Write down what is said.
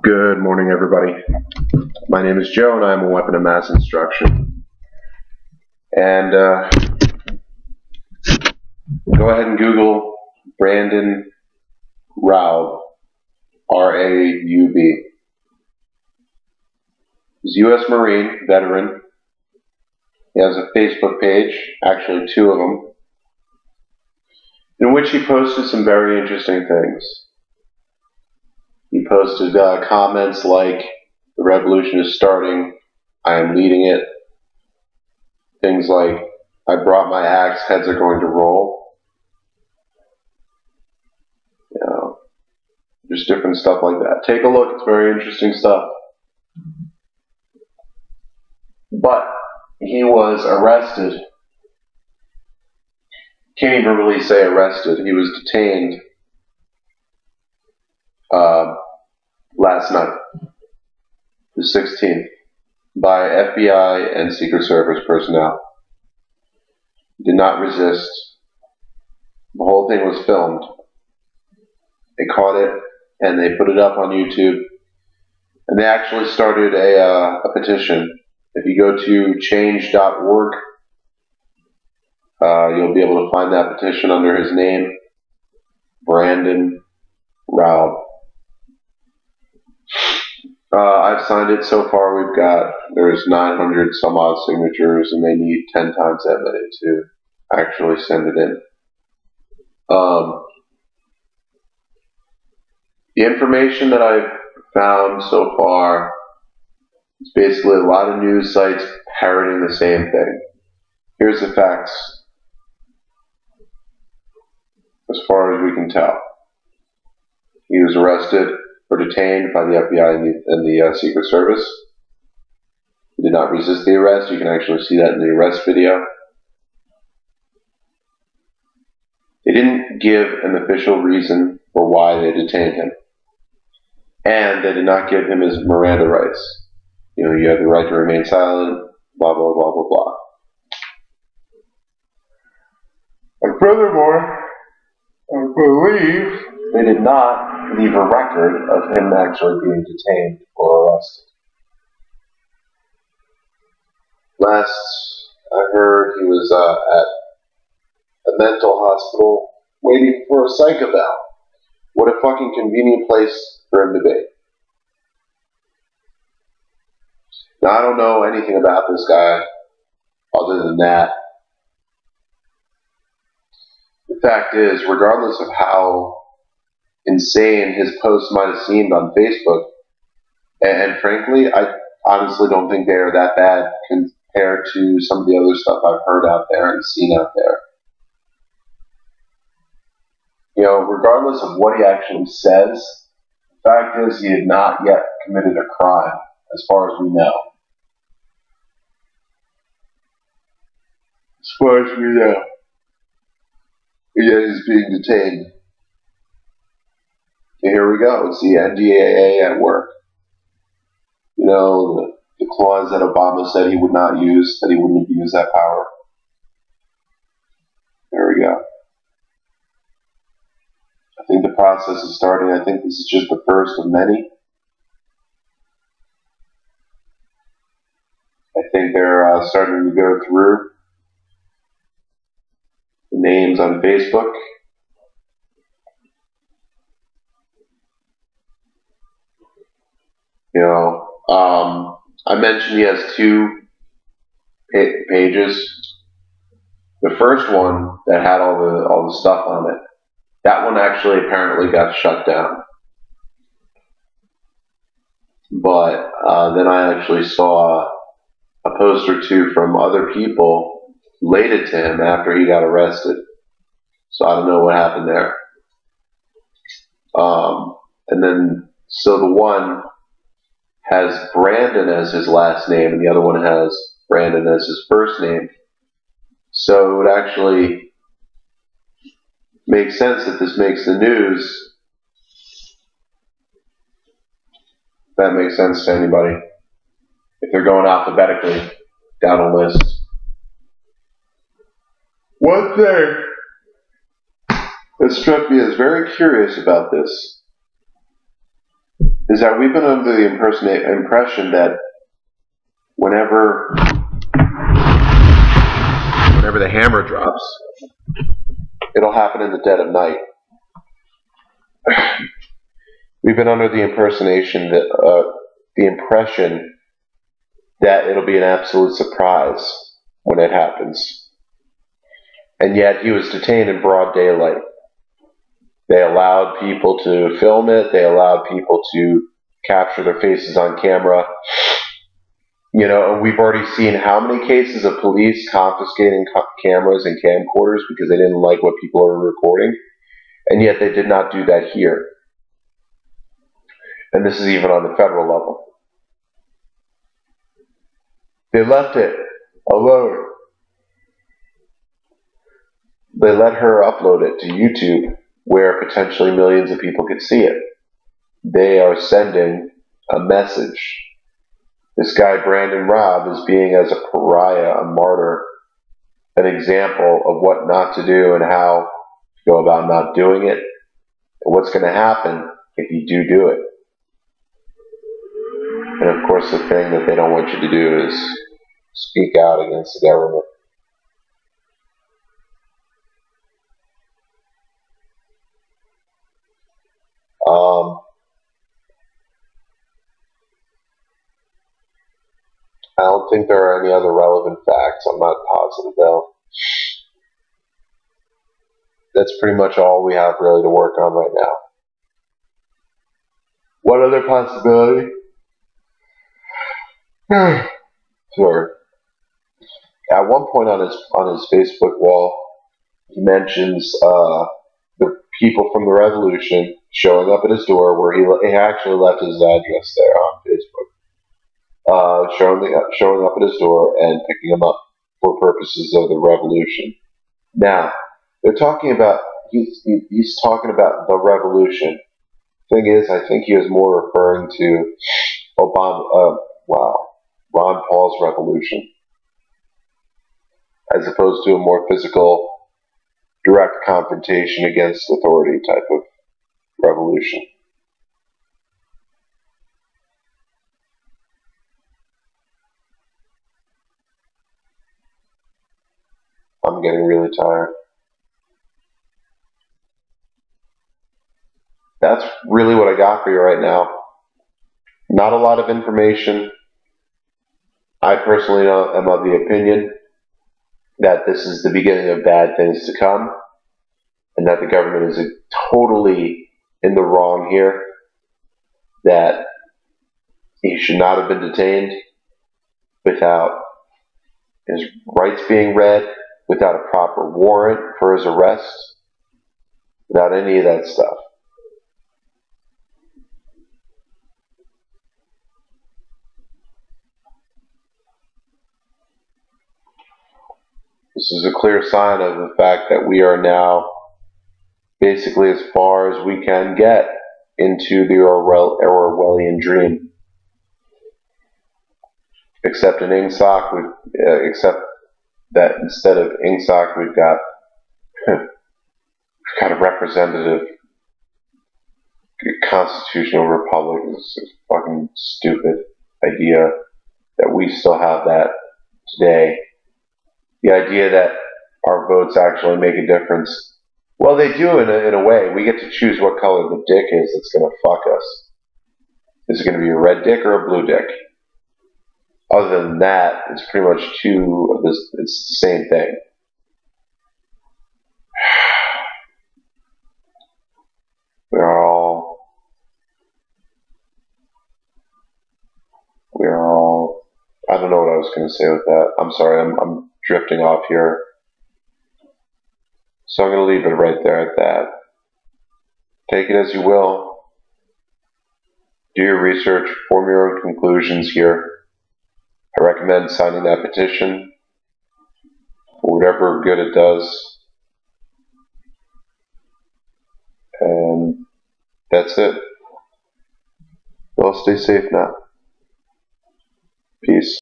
Good morning, everybody. My name is Joe, and I'm a weapon of mass instruction. And go ahead and Google Brandon Raub, R-A-U-B. He's a U.S. Marine veteran. He has a Facebook page, actually two of them, in which he posted some very interesting things. He posted comments like, "The revolution is starting, I am leading it." Things like, "I brought my axe, heads are going to roll." You know, just different stuff like that. Take a look, it's very interesting stuff. But he was arrested. Can't even really say arrested. He was detained last night, the 16th, by FBI and Secret Service personnel. He did not resist. The whole thing was filmed. They caught it and they put it up on YouTube. And they actually started a petition. If you go to change.org, you'll be able to find that petition under his name, Brandon Raub. I've signed it so far. There's 900 some odd signatures, and they need 10 times that many to actually send it in. The information that I've found so far is basically a lot of news sites parroting the same thing. Here's the facts, as far as we can tell. He was arrested or detained by the FBI and the Secret Service. He did not resist the arrest. You can actually see that in the arrest video. They didn't give an official reason for why they detained him. And they did not give him his Miranda rights. You know, you have the right to remain silent, blah, blah, blah, blah, blah. And furthermore, I believe they did not leave a record of him actually being detained or arrested. Last I heard, he was at a mental hospital waiting for a psych eval. What a fucking convenient place for him to be. Now, I don't know anything about this guy other than that. The fact is, regardless of how insane his posts might have seemed on Facebook, and frankly, I honestly don't think they are that bad compared to some of the other stuff I've heard out there and seen out there. You know, regardless of what he actually says, the fact is he had not yet committed a crime, as far as we know. As far as we know. Yet he's being detained. And here we go. It's the NDAA at work. You know, the clause that Obama said he would not use, that he wouldn't use that power. There we go. I think the process is starting. I think this is just the first of many. I think they're starting to go through the names on Facebook. You know, I mentioned he has two pages. The first one that had all the stuff on it, that one actually apparently got shut down. But then I actually saw a post or two from other people related to him after he got arrested. So I don't know what happened there. And then, so the one has Brandon as his last name, and the other one has Brandon as his first name. So it would actually make sense that this makes the news. If that makes sense to anybody. If they're going alphabetically down a list. One thing that struck me as very curious about this is that we've been under the impression that whenever the hammer drops, it'll happen in the dead of night. We've been under the impression that it'll be an absolute surprise when it happens. And yet he was detained in broad daylight. They allowed people to film it. They allowed people to capture their faces on camera. You know, and we've already seen how many cases of police confiscating cameras and camcorders because they didn't like what people are recording. And yet they did not do that here. And this is even on the federal level. They left it alone. They let her upload it to YouTube, where potentially millions of people could see it. They are sending a message. This guy, Brandon Raub, is being as a pariah, a martyr, an example of what not to do and how to go about not doing it, and what's going to happen if you do it. And of course, the thing that they don't want you to do is speak out against the government. I don't think there are any other relevant facts. I'm not positive, though. That's pretty much all we have really to work on right now. One other possibility? Sorry. At one point on his Facebook wall, he mentions the people from the revolution showing up at his door, where he actually left his address there on Facebook. Showing up at his door and picking him up for purposes of the revolution. Now, they're talking about he's talking about the revolution. Thing is, I think he was more referring to Ron Paul's revolution, as opposed to a more physical, direct confrontation against authority type of revolution. I'm getting really tired. That's really what I got for you right now. Not a lot of information. I personally am of the opinion that this is the beginning of bad things to come, and that the government is totally in the wrong here, that he should not have been detained without his rights being read, without a proper warrant for his arrest, without any of that stuff. This is a clear sign of the fact that we are now basically as far as we can get into the Orwellian dream. Except in INGSOC, except that instead of INGSOC, we've got a representative constitutional republic. This is a fucking stupid idea that we still have that today. The idea that our votes actually make a difference. Well, they do in a way. We get to choose what color the dick is that's going to fuck us. Is it going to be a red dick or a blue dick? Other than that, it's pretty much it's the same thing. We're all, I don't know what I was going to say with that. I'm sorry, I'm drifting off here. So I'm going to leave it right there at that. Take it as you will. Do your research, form your own conclusions here. I recommend signing that petition for whatever good it does. And that's it. Well, stay safe now. Peace.